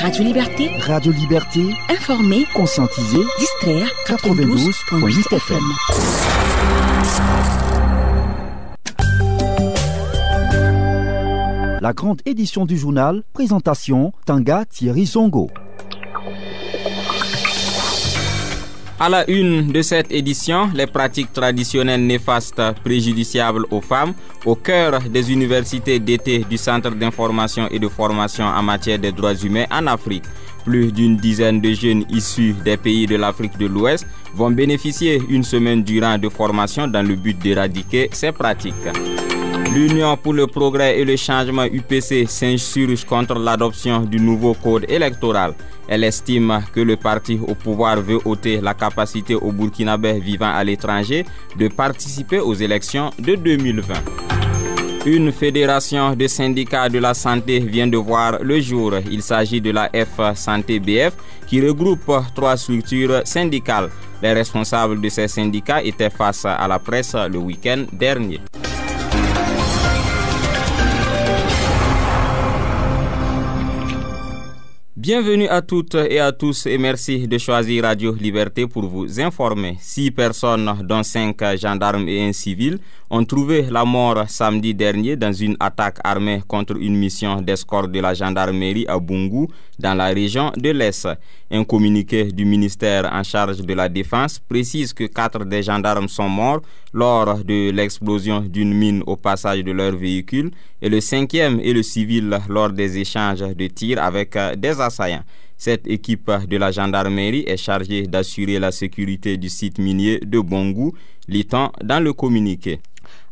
Radio Liberté. Radio Liberté. Informer, conscientiser, distraire. 92.8 FM. La grande édition du journal, présentation Tanga Thierry Zongo. À la une de cette édition, les pratiques traditionnelles néfastes préjudiciables aux femmes au cœur des universités d'été du Centre d'information et de formation en matière des droits humains en Afrique. Plus d'une dizaine de jeunes issus des pays de l'Afrique de l'Ouest vont bénéficier une semaine durant de formation dans le but d'éradiquer ces pratiques. L'Union pour le progrès et le changement UPC s'insurge contre l'adoption du nouveau code électoral. Elle estime que le parti au pouvoir veut ôter la capacité aux Burkinabés vivant à l'étranger de participer aux élections de 2020. Une fédération de syndicats de la santé vient de voir le jour. Il s'agit de la F Santé BF qui regroupe 3 structures syndicales. Les responsables de ces syndicats étaient face à la presse le week-end dernier. Bienvenue à toutes et à tous et merci de choisir Radio Liberté pour vous informer. 6 personnes, dont 5 gendarmes et un civil, ont trouvé la mort samedi dernier dans une attaque armée contre une mission d'escorte de la gendarmerie à Bungu, dans la région de l'Est. Un communiqué du ministère en charge de la Défense précise que 4 des gendarmes sont morts lors de l'explosion d'une mine au passage de leur véhicule et le 5e est le civil lors des échanges de tirs avec des assaillants. Cette équipe de la gendarmerie est chargée d'assurer la sécurité du site minier de Bungu, lit-on dans le communiqué.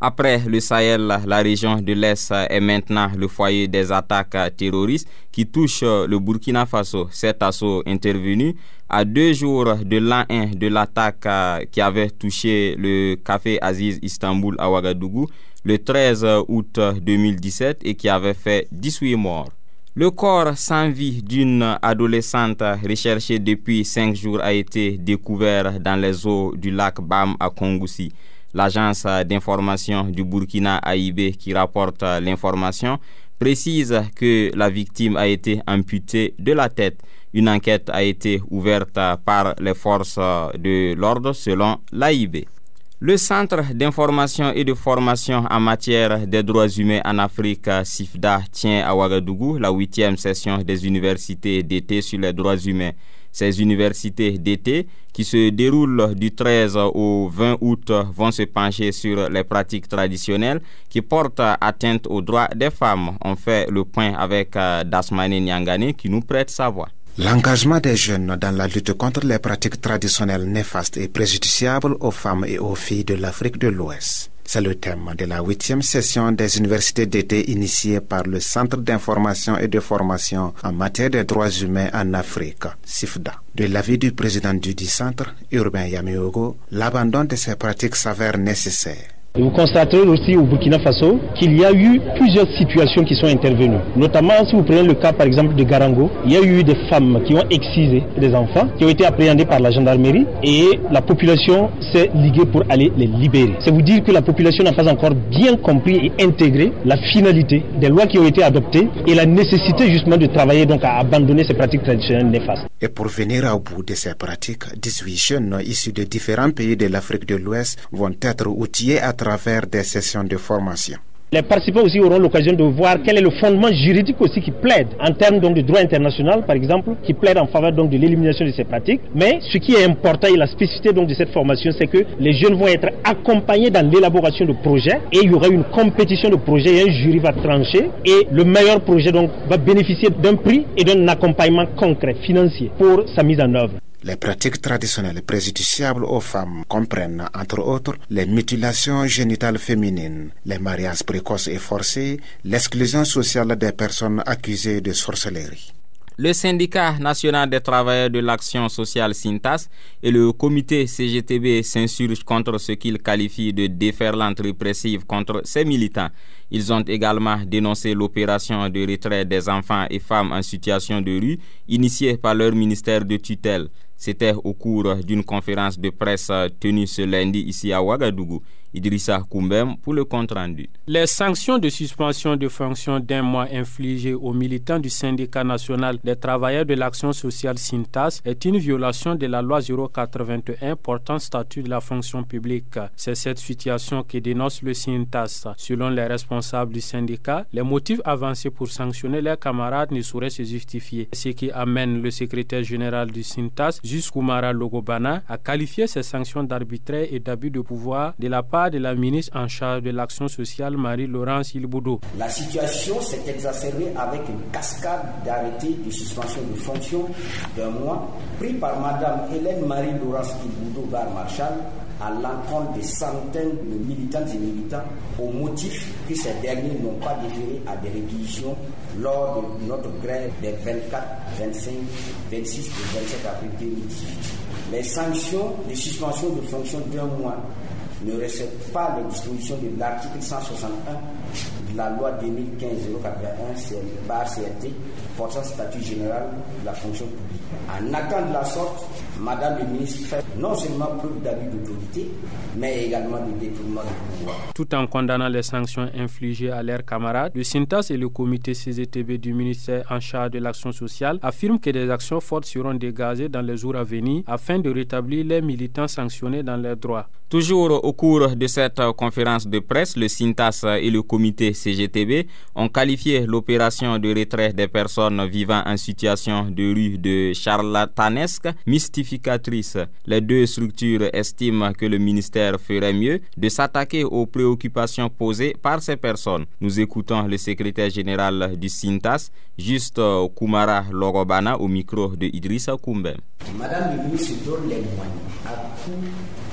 Après le Sahel, la région de l'Est est maintenant le foyer des attaques terroristes qui touchent le Burkina Faso. Cet assaut intervenu à 2 jours de l'an 1 de l'attaque qui avait touché le café Aziz Istanbul à Ouagadougou le 13 août 2017 et qui avait fait 18 morts. Le corps sans vie d'une adolescente recherchée depuis 5 jours a été découvert dans les eaux du lac Bam à Kongoussi. L'agence d'information du Burkina AIB qui rapporte l'information précise que la victime a été amputée de la tête. Une enquête a été ouverte par les forces de l'ordre selon l'AIB. Le Centre d'information et de formation en matière des droits humains en Afrique, CIFDA, tient à Ouagadougou la 8e session des universités d'été sur les droits humains. Ces universités d'été qui se déroulent du 13 au 20 août vont se pencher sur les pratiques traditionnelles qui portent atteinte aux droits des femmes. On fait le point avec Dasmane Nyangane qui nous prête sa voix. L'engagement des jeunes dans la lutte contre les pratiques traditionnelles néfastes et préjudiciables aux femmes et aux filles de l'Afrique de l'Ouest. C'est le thème de la 8e session des universités d'été initiée par le Centre d'information et de formation en matière des droits humains en Afrique, CIFDA. De l'avis du président du dit centre, Urbain Yamiogo, l'abandon de ces pratiques s'avère nécessaire. Et vous constaterez aussi au Burkina Faso qu'il y a eu plusieurs situations qui sont intervenues. Notamment, si vous prenez le cas par exemple de Garango, il y a eu des femmes qui ont excisé des enfants, qui ont été appréhendés par la gendarmerie et la population s'est liguée pour aller les libérer. C'est vous dire que la population n'a pas encore bien compris et intégré la finalité des lois qui ont été adoptées et la nécessité justement de travailler donc à abandonner ces pratiques traditionnelles néfastes. Et pour venir au bout de ces pratiques, 18 jeunes issus de différents pays de l'Afrique de l'Ouest vont être outillés à travers des sessions de formation. Les participants aussi auront l'occasion de voir quel est le fondement juridique aussi qui plaide en termes donc de droit international par exemple, qui plaide en faveur donc de l'élimination de ces pratiques. Mais ce qui est important et la spécificité donc de cette formation, c'est que les jeunes vont être accompagnés dans l'élaboration de projets et il y aura une compétition de projets et un jury va trancher et le meilleur projet donc va bénéficier d'un prix et d'un accompagnement concret financier pour sa mise en œuvre. Les pratiques traditionnelles préjudiciables aux femmes comprennent, entre autres, les mutilations génitales féminines, les mariages précoces et forcés, l'exclusion sociale des personnes accusées de sorcellerie. Le syndicat national des travailleurs de l'action sociale SYNTAS et le comité CGTB s'insurgent contre ce qu'ils qualifient de déferlante répressive contre ces militants. Ils ont également dénoncé l'opération de retrait des enfants et femmes en situation de rue initiée par leur ministère de tutelle. C'était au cours d'une conférence de presse tenue ce lundi ici à Ouagadougou. Idrissa Koumbem pour le compte-rendu. Les sanctions de suspension de fonction d'1 mois infligées aux militants du syndicat national des travailleurs de l'action sociale SYNTAS est une violation de la loi 081 portant statut de la fonction publique. C'est cette situation que dénonce le SYNTAS. Selon les responsables du syndicat, les motifs avancés pour sanctionner leurs camarades ne sauraient se justifier. Ce qui amène le secrétaire général du SYNTAS, Jus Koumara Logobana, à qualifier ces sanctions d'arbitraire et d'abus de pouvoir de la part de la ministre en charge de l'action sociale, Marie-Laurence Ilboudo. La situation s'est exacerbée avec une cascade d'arrêtés de suspension de fonction d'1 mois pris par Mme Hélène Marie-Laurence Ilboudo Bar-Marchal à l'encontre des centaines de militantes et militants au motif que ces derniers n'ont pas déféré à des réquisitions lors de notre grève des 24, 25, 26 et 27 avril 2018. Les sanctions de suspension de fonction d'1 mois ne respectent pas les dispositions de l'article 161 de la loi 2015-081/CRT portant statut général de la fonction publique. En actant de la sorte, Madame le ministre fait non seulement preuve d'abus d'autorité, mais également de détournement de pouvoir. Tout en condamnant les sanctions infligées à leurs camarades, le SYNTAS et le comité CGTB du ministère en charge de l'action sociale affirment que des actions fortes seront dégagées dans les jours à venir afin de rétablir les militants sanctionnés dans leurs droits. Toujours au cours de cette conférence de presse, le SYNTAS et le comité CGTB ont qualifié l'opération de retrait des personnes vivant en situation de rue de charlatanesque, mystificatrice. Les deux structures estiment que le ministère ferait mieux de s'attaquer aux préoccupations posées par ces personnes. Nous écoutons le secrétaire général du SYNTAS, Juste Koumara Logobana, au micro de Idrissa Koumbem. Madame le ministre donne les moyens à coup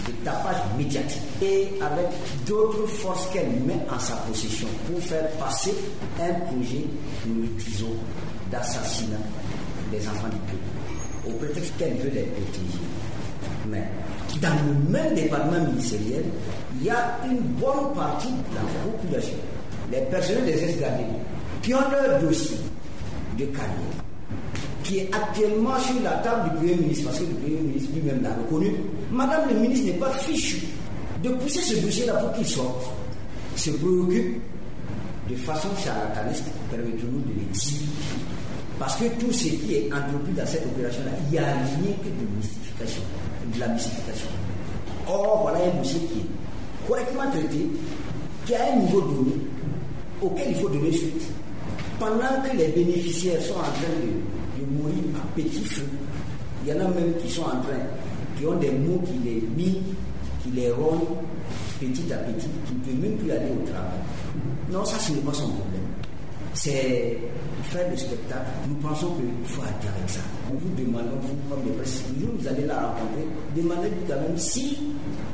de tapage médiatique et avec d'autres forces qu'elle met en sa possession pour faire passer un projet, nous le disons, d'assassinat des enfants du pays, au prétexte qu'elle veut les protéger. Mais dans le même département ministériel, il y a une bonne partie de la population, les personnels des ex-gradés, qui ont leur dossier de carrière, qui est actuellement sur la table du Premier ministre, parce que le Premier ministre lui-même l'a reconnu. Madame le ministre n'est pas fichue de pousser ce dossier-là pour qu'il sorte, se préoccupe de façon charlatanesque, permettez-nous de le dire. Parce que tout ce qui est entrepris dans cette opération-là, il n'y a rien que de mystification, de la mystification. Or, voilà un dossier qui est correctement traité, qui a un niveau donné, auquel il faut donner suite. Pendant que les bénéficiaires sont en train de mourir à petit feu, il y en a même qui sont en train, qui ont des mots qui les minent, qui les rognent petit à petit, qui ne peuvent même plus aller au travail. Non, ça, ce n'est pas son problème. C'est faire le spectacle. Nous pensons qu'il faut arrêter avec ça. Nous vous demandons, vous, comme des presse, vous allez la rencontrer, demandez-lui quand même si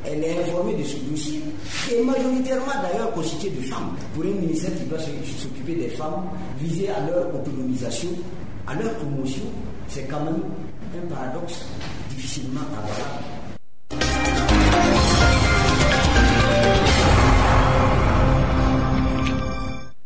elle est informée de ce dossier, qui est majoritairement d'ailleurs constitué de femmes. Pour un ministère qui doit s'occuper des femmes, viser à leur autonomisation, à leur promotion, c'est quand même un paradoxe difficilement avalable.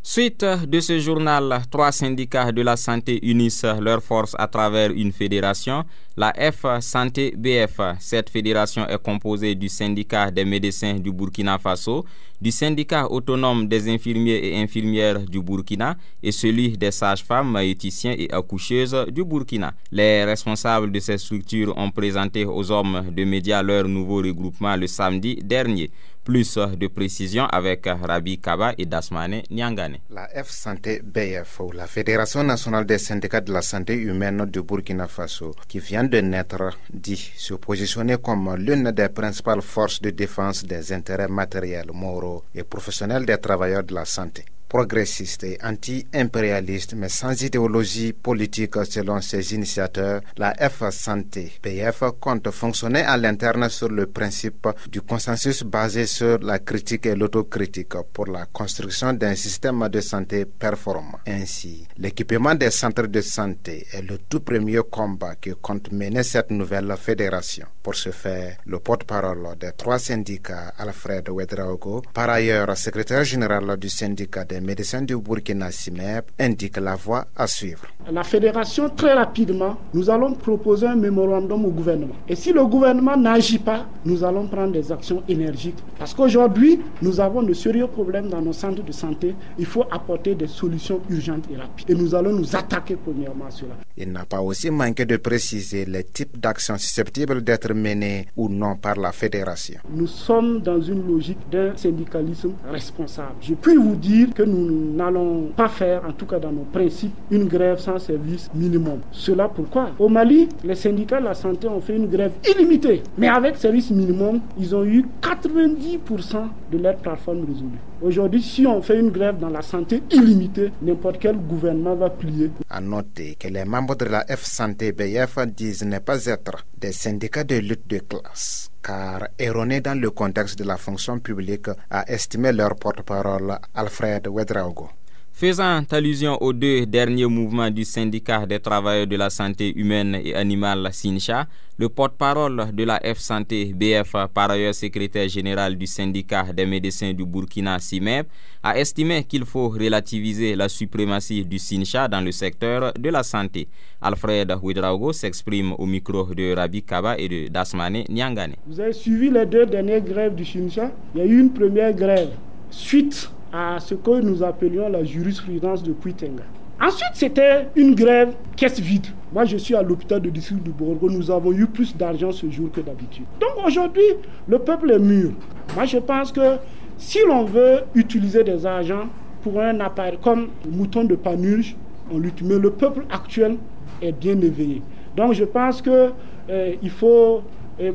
Suite de ce journal, 3 syndicats de la santé unissent leurs forces à travers une fédération, la F Santé BF. Cette fédération est composée du syndicat des médecins du Burkina Faso, du syndicat autonome des infirmiers et infirmières du Burkina et celui des sages-femmes, maïticiens et accoucheuses du Burkina. Les responsables de ces structures ont présenté aux hommes de médias leur nouveau regroupement le samedi dernier. Plus de précisions avec Rabi Kaba et Dasmane Nyangane. La F Santé BF, ou la Fédération nationale des syndicats de la santé humaine du Burkina Faso, qui vient de naître, dit se positionner comme l'une des principales forces de défense des intérêts matériels, moraux et professionnels des travailleurs de la santé. Progressiste et anti-impérialiste, mais sans idéologie politique selon ses initiateurs, la F Santé BF compte fonctionner à l'interne sur le principe du consensus basé sur la critique et l'autocritique pour la construction d'un système de santé performant. Ainsi, l'équipement des centres de santé est le tout premier combat que compte mener cette nouvelle fédération. Pour ce faire, le porte-parole des 3 syndicats, Alfred Ouedraogo, par ailleurs secrétaire général du syndicat des des médecins du Burkina SIMEB indique la voie à suivre. La fédération, très rapidement, nous allons proposer un mémorandum au gouvernement. Et si le gouvernement n'agit pas, nous allons prendre des actions énergiques. Parce qu'aujourd'hui, nous avons de sérieux problèmes dans nos centres de santé. Il faut apporter des solutions urgentes et rapides. Et nous allons nous attaquer premièrement à cela. Il n'a pas aussi manqué de préciser les types d'actions susceptibles d'être menées ou non par la fédération. Nous sommes dans une logique d'un syndicalisme responsable. Je puis vous dire que nous n'allons pas faire, en tout cas dans nos principes, une grève sans service minimum. Cela pourquoi? Au Mali, les syndicats de la santé ont fait une grève illimitée. Mais avec service minimum, ils ont eu 90% de leurs plateformes résolues. Aujourd'hui, si on fait une grève dans la santé illimitée, n'importe quel gouvernement va plier. À noter que les membres de la F-Santé BF disent ne pas être des syndicats de lutte de classe, car erronés dans le contexte de la fonction publique, a estimé leur porte-parole Alfred Ouedraogo. Faisant allusion aux 2 derniers mouvements du syndicat des travailleurs de la santé humaine et animale SYNCHA, le porte-parole de la F-Santé BF, par ailleurs secrétaire général du syndicat des médecins du Burkina SIMEB, a estimé qu'il faut relativiser la suprématie du SYNCHA dans le secteur de la santé. Alfred Ouedraogo s'exprime au micro de Rabi Kaba et de Dasmane Nyangane. Vous avez suivi les 2 dernières grèves du SYNCHA. Il y a eu une première grève suite à ce que nous appelions la jurisprudence de Puitenga. Ensuite, c'était une grève caisse vide. Moi, je suis à l'hôpital de district de Borgo. Nous avons eu plus d'argent ce jour que d'habitude. Donc aujourd'hui, le peuple est mûr. Moi, je pense que si l'on veut utiliser des argents pour un appareil comme mouton de Panurge, on lutte. Mais le peuple actuel est bien éveillé. Donc je pense qu'il faut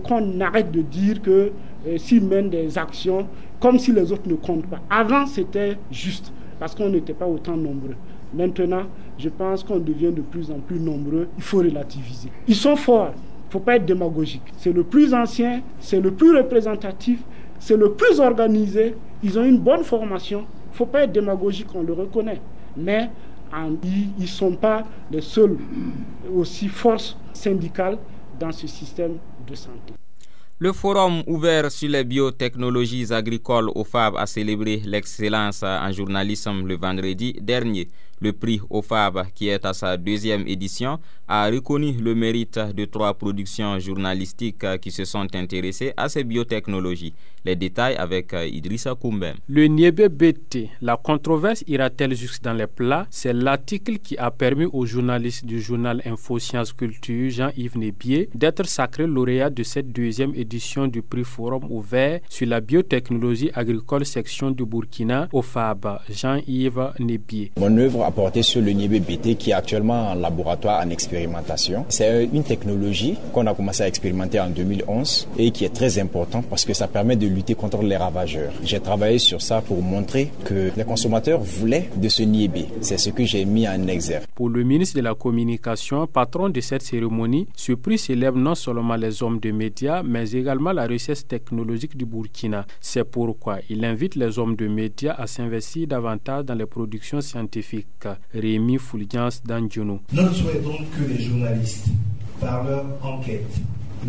qu'on arrête de dire que s'ils mènent des actions comme si les autres ne comptent pas. Avant, c'était juste, parce qu'on n'était pas autant nombreux. Maintenant, je pense qu'on devient de plus en plus nombreux. Il faut relativiser. Ils sont forts. Il ne faut pas être démagogique. C'est le plus ancien, c'est le plus représentatif, c'est le plus organisé. Ils ont une bonne formation. Il ne faut pas être démagogique, on le reconnaît. Mais ils ne sont pas les seuls aussi forces syndicales dans ce système de santé. Le forum ouvert sur les biotechnologies agricoles au FAB a célébré l'excellence en journalisme le vendredi dernier. Le prix OFAB, qui est à sa 2e édition, a reconnu le mérite de 3 productions journalistiques qui se sont intéressées à ces biotechnologies. Les détails avec Idrissa Koumbem. Le Niébé BT, la controverse ira-t-elle jusque dans les plats? C'est l'article qui a permis au journaliste du journal Info Sciences Culture, Jean-Yves Nébié, d'être sacré lauréat de cette 2e édition du prix Forum ouvert sur la biotechnologie agricole section du Burkina, OFAB. Jean-Yves Nébié. Mon œuvre a porté sur le Niébé BT qui est actuellement en laboratoire en expérimentation. C'est une technologie qu'on a commencé à expérimenter en 2011 et qui est très importante parce que ça permet de lutter contre les ravageurs. J'ai travaillé sur ça pour montrer que les consommateurs voulaient de ce Niébé. C'est ce que j'ai mis en exergue. Pour le ministre de la Communication, patron de cette cérémonie, ce prix célèbre non seulement les hommes de médias, mais également la richesse technologique du Burkina. C'est pourquoi il invite les hommes de médias à s'investir davantage dans les productions scientifiques. Rémi Fulgence Dandjono. Notre souhait donc que les journalistes, par leur enquête,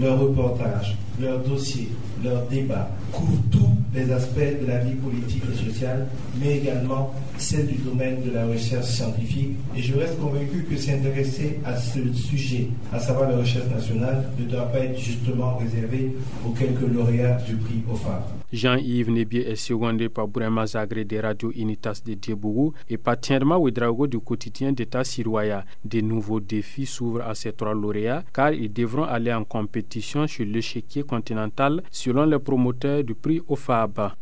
leurs reportages, leurs dossiers, leurs débats, couvrent tous les aspects de la vie politique et sociale, mais également celle du domaine de la recherche scientifique. Et je reste convaincu que s'intéresser à ce sujet, à savoir la recherche nationale, ne doit pas être justement réservé aux quelques lauréats du prix OFAB. Jean-Yves Nébié est secondé par Bourema Zagré des radios Unitas de Diebougou et par Tierma Ouedraogo du quotidien d'État Siroya. De nouveaux défis s'ouvrent à ces 3 lauréats car ils devront aller en compétition sur l'échiquier continental selon les promoteurs du prix OFAB.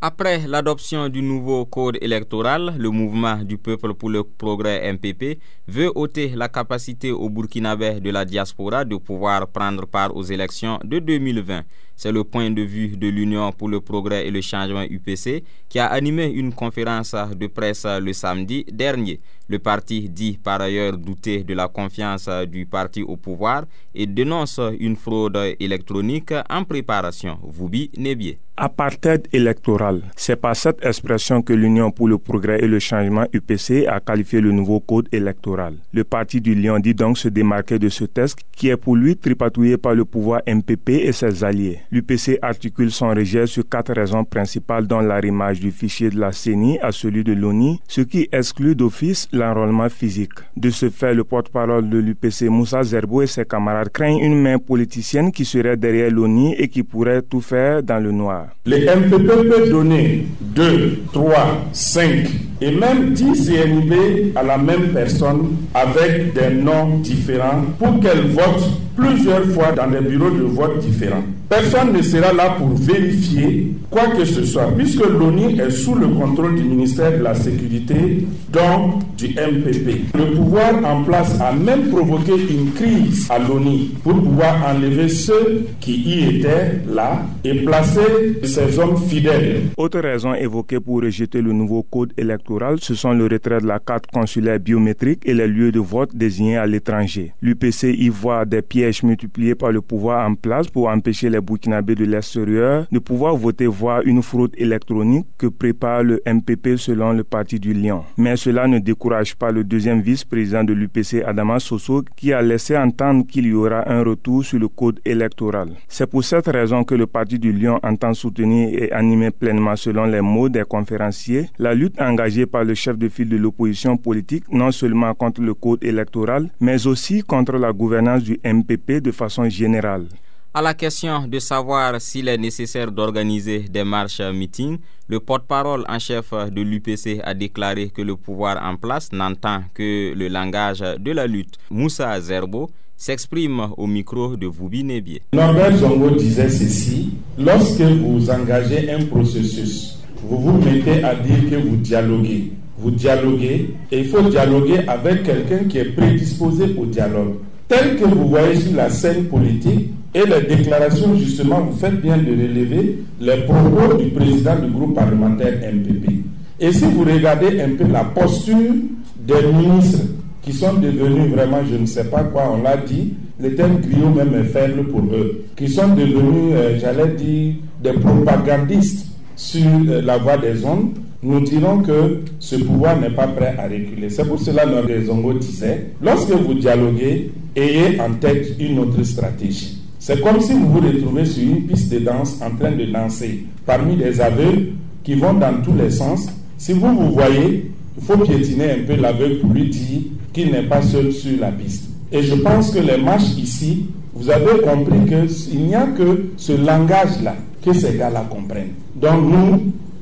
Après l'adoption du nouveau code électoral, le mouvement du peuple pour le progrès MPP veut ôter la capacité aux Burkinabés de la diaspora de pouvoir prendre part aux élections de 2020. C'est le point de vue de l'Union pour le progrès et le changement UPC qui a animé une conférence de presse le samedi dernier. Le parti dit par ailleurs douter de la confiance du parti au pouvoir et dénonce une fraude électronique en préparation. Voubi Nebié. Apartheid électoral, c'est par cette expression que l'Union pour le progrès et le changement UPC a qualifié le nouveau code électoral. Le parti du Lion dit donc se démarquer de ce texte qui est pour lui tripatouillé par le pouvoir MPP et ses alliés. L'UPC articule son rejet sur 4 raisons principales, dont l'arrimage du fichier de la CENI à celui de l'ONI, ce qui exclut d'office l'enrôlement physique. De ce fait, le porte-parole de l'UPC, Moussa Zerbo, et ses camarades craignent une main politicienne qui serait derrière l'ONI et qui pourrait tout faire dans le noir. Le MPP peut donner 2, 3, 5 et même 10 CNIB à la même personne avec des noms différents pour qu'elle vote plusieurs fois dans des bureaux de vote différents. Personne ne sera là pour vérifier quoi que ce soit, puisque l'ONI est sous le contrôle du ministère de la Sécurité, donc du MPP. Le pouvoir en place a même provoqué une crise à l'ONI pour pouvoir enlever ceux qui y étaient là et placer ces hommes fidèles. Autre raison évoquée pour rejeter le nouveau code électoral, ce sont le retrait de la carte consulaire biométrique et les lieux de vote désignés à l'étranger. L'UPC y voit des pièges multipliés par le pouvoir en place pour empêcher les Burkinabés de l'extérieur de pouvoir voter, voire une fraude électronique que prépare le MPP selon le parti du Lion. Mais cela ne décourage pas le deuxième vice-président de l'UPC, Adama Soso, qui a laissé entendre qu'il y aura un retour sur le code électoral. C'est pour cette raison que le parti du Lion entend soutenir et animer pleinement, selon les mots des conférenciers, la lutte engagée par le chef de file de l'opposition politique, non seulement contre le code électoral, mais aussi contre la gouvernance du MPP de façon générale. À la question de savoir s'il est nécessaire d'organiser des marches-meetings, le porte-parole en chef de l'UPC a déclaré que le pouvoir en place n'entend que le langage de la lutte. Moussa Zerbo s'exprime au micro de Voubi Nebié. Norbert Zongo disait ceci: lorsque vous engagez un processus, vous vous mettez à dire que vous dialoguez. Vous dialoguez et il faut dialoguer avec quelqu'un qui est prédisposé au dialogue. Tel que vous voyez sur la scène politique et les déclarations, justement, vous faites bien de relever les propos du président du groupe parlementaire MPP. Et si vous regardez un peu la posture des ministres qui sont devenus vraiment, je ne sais pas quoi, on l'a dit, le terme griot même est faible pour eux, qui sont devenus, j'allais dire, des propagandistes sur la voie des ondes, nous dirons que ce pouvoir n'est pas prêt à reculer. C'est pour cela que Norbert Zongo disait, lorsque vous dialoguez, ayez en tête une autre stratégie. C'est comme si vous vous retrouvez sur une piste de danse en train de danser parmi des aveugles qui vont dans tous les sens. Si vous vous voyez, il faut piétiner un peu l'aveugle pour lui dire qu'il n'est pas seul sur la piste. Et je pense que les marches ici, vous avez compris qu'il n'y a que ce langage-là que ces gars-là comprennent. Donc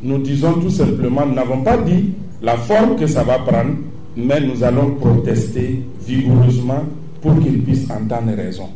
nous disons tout simplement, nous n'avons pas dit la forme que ça va prendre, mais nous allons protester vigoureusement pour qu'ils puissent entendre raison.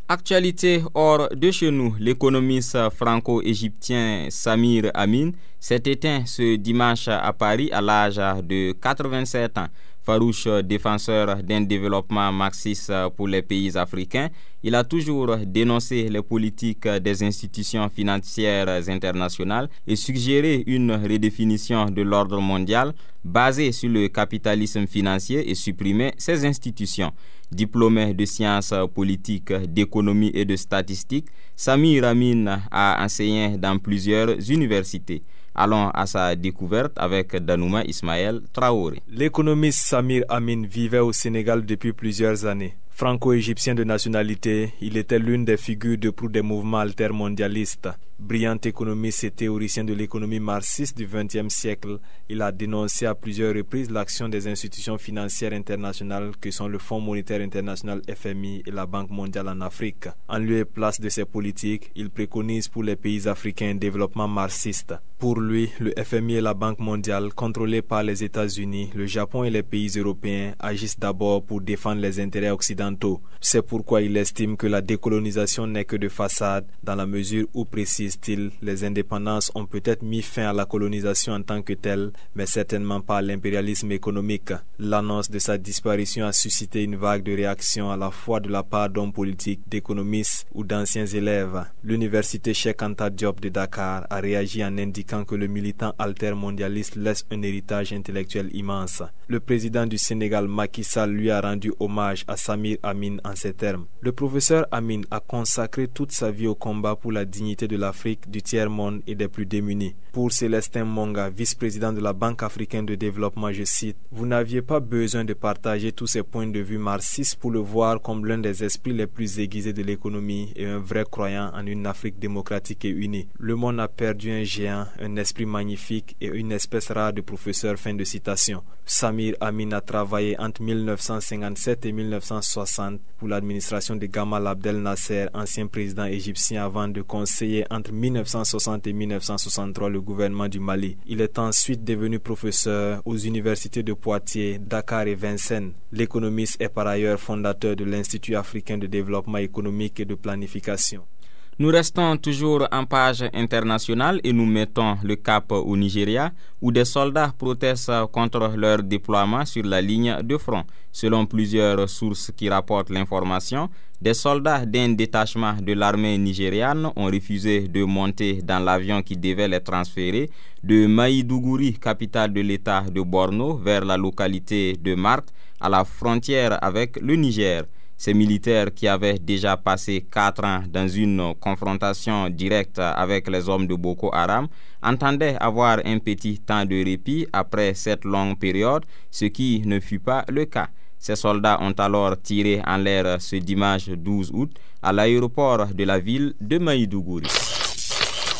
Actualité hors de chez nous, l'économiste franco-égyptien Samir Amin s'est éteint ce dimanche à Paris à l'âge de 87 ans. Farouche défenseur d'un développement marxiste pour les pays africains, il a toujours dénoncé les politiques des institutions financières internationales et suggéré une redéfinition de l'ordre mondial basée sur le capitalisme financier et supprimer ces institutions. Diplômé de sciences politiques, d'économie et de statistiques, Samir Amin a enseigné dans plusieurs universités. Allons à sa découverte avec Danouma Ismaël Traoré. L'économiste Samir Amin vivait au Sénégal depuis plusieurs années. Franco-égyptien de nationalité, il était l'une des figures de proue des mouvements altermondialistes. Brillant économiste et théoricien de l'économie marxiste du XXe siècle, il a dénoncé à plusieurs reprises l'action des institutions financières internationales que sont le Fonds monétaire international FMI et la Banque mondiale en Afrique. En lieu et place de ces politiques, il préconise pour les pays africains un développement marxiste. Pour lui, le FMI et la Banque mondiale, contrôlés par les États-Unis, le Japon et les pays européens, agissent d'abord pour défendre les intérêts occidentaux. C'est pourquoi il estime que la décolonisation n'est que de façade, dans la mesure où, précise, précise-t-il, les indépendances ont peut-être mis fin à la colonisation en tant que telle, mais certainement pas à l'impérialisme économique. L'annonce de sa disparition a suscité une vague de réactions à la fois de la part d'hommes politiques, d'économistes ou d'anciens élèves. L'université Cheikh Anta Diop de Dakar a réagi en indiquant que le militant altermondialiste laisse un héritage intellectuel immense. Le président du Sénégal, Macky Sall, lui a rendu hommage à Samir Amin en ces termes. Le professeur Amin a consacré toute sa vie au combat pour la dignité de l'Afrique, du tiers-monde et des plus démunis. Pour Célestin Monga, vice-président de la Banque africaine de développement, je cite, « Vous n'aviez pas besoin de partager tous ces points de vue marxistes pour le voir comme l'un des esprits les plus aiguisés de l'économie et un vrai croyant en une Afrique démocratique et unie. Le monde a perdu un géant, un esprit magnifique et une espèce rare de professeur. » Fin de citation. Samir Amin a travaillé entre 1957 et 1960 pour l'administration de Gamal Abdel Nasser, ancien président égyptien, avant de conseiller entre 1960 et 1963 le gouvernement du Mali. Il est ensuite devenu professeur aux universités de Poitiers, Dakar et Vincennes. L'économiste est par ailleurs fondateur de l'Institut africain de développement économique et de planification. Nous restons toujours en page internationale et nous mettons le cap au Nigeria où des soldats protestent contre leur déploiement sur la ligne de front. Selon plusieurs sources qui rapportent l'information, des soldats d'un détachement de l'armée nigériane ont refusé de monter dans l'avion qui devait les transférer de Maïdougouri, capitale de l'état de Borno, vers la localité de Marte, à la frontière avec le Niger. Ces militaires qui avaient déjà passé 4 ans dans une confrontation directe avec les hommes de Boko Haram entendaient avoir un petit temps de répit après cette longue période, ce qui ne fut pas le cas. Ces soldats ont alors tiré en l'air ce dimanche 12 août à l'aéroport de la ville de Maïdougouri.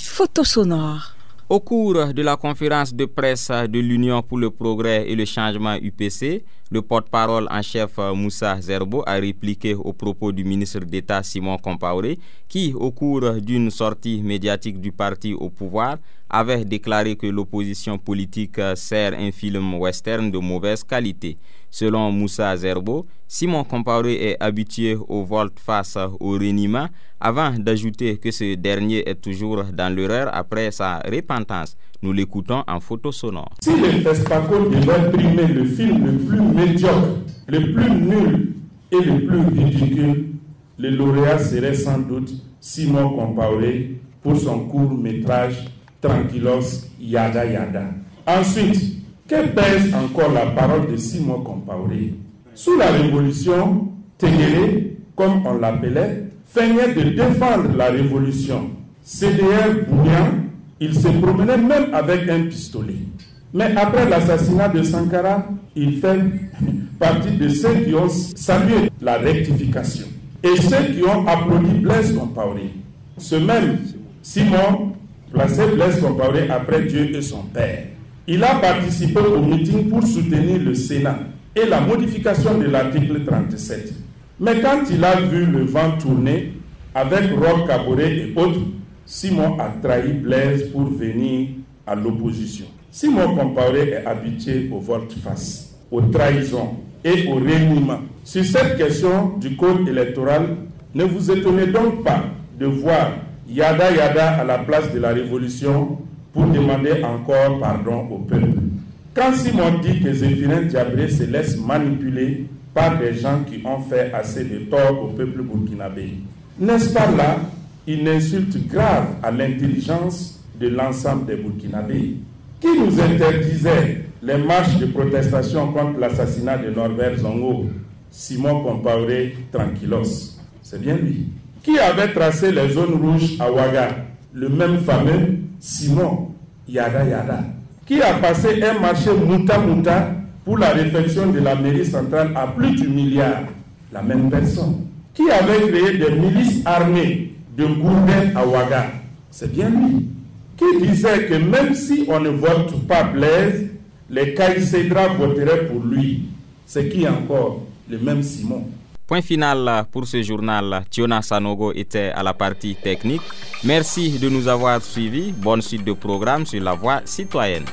Photo sonore. Au cours de la conférence de presse de l'Union pour le progrès et le changement UPC, le porte-parole en chef Moussa Zerbo a répliqué aux propos du ministre d'État Simon Compaoré qui, au cours d'une sortie médiatique du parti au pouvoir, avait déclaré que l'opposition politique sert un film western de mauvaise qualité. Selon Moussa Zerbo, Simon Compaoré est habitué au volte-face au reniement avant d'ajouter que ce dernier est toujours dans l'erreur après sa repentance. Nous l'écoutons en photo sonore. Si les FESPACO devaient primer le film le plus médiocre, le plus nul et le plus ridicule, le lauréat serait sans doute Simon Compaoré pour son court-métrage Tranquilos Yada Yada. Ensuite, que pèse encore la parole de Simon Compaoré? Sous la Révolution, Téguélé, comme on l'appelait, feignait de défendre la Révolution. CDR Bounian, il se promenait même avec un pistolet. Mais après l'assassinat de Sankara, il fait partie de ceux qui ont salué la rectification et ceux qui ont applaudi Blaise Compaoré. Ce même Simon plaçait Blaise Compaoré après Dieu et son Père. Il a participé au meeting pour soutenir le Sénat et la modification de l'article 37. Mais quand il a vu le vent tourner avec Roch Kaboré et autres, Simon a trahi Blaise pour venir à l'opposition. Simon Compaoré est habitué au volte-face, aux trahisons et au reniement. Sur cette question du code électoral, ne vous étonnez donc pas de voir Yada Yada à la place de la révolution pour demander encore pardon au peuple. Quand Simon dit que Zéphirin Diabré se laisse manipuler par des gens qui ont fait assez de tort au peuple burkinabé, n'est-ce pas là une insulte grave à l'intelligence de l'ensemble des Burkinabés? Qui nous interdisait les marches de protestation contre l'assassinat de Norbert Zongo? Simon Compaoré Tranquilos, c'est bien lui. Qui avait tracé les zones rouges à Ouaga? Le même fameux Simon Yada Yada. Qui a passé un marché Mouta Mouta pour la réfection de la mairie centrale à plus du milliard? La même personne. Qui avait créé des milices armées de Gourdin à Ouaga? C'est bien lui. Qui disait que même si on ne vote pas Blaise, les Caïcédras voteraient pour lui? C'est qui encore? Le même Simon. Point final pour ce journal. Tiona Sanogo était à la partie technique. Merci de nous avoir suivis. Bonne suite de programme sur La Voix citoyenne.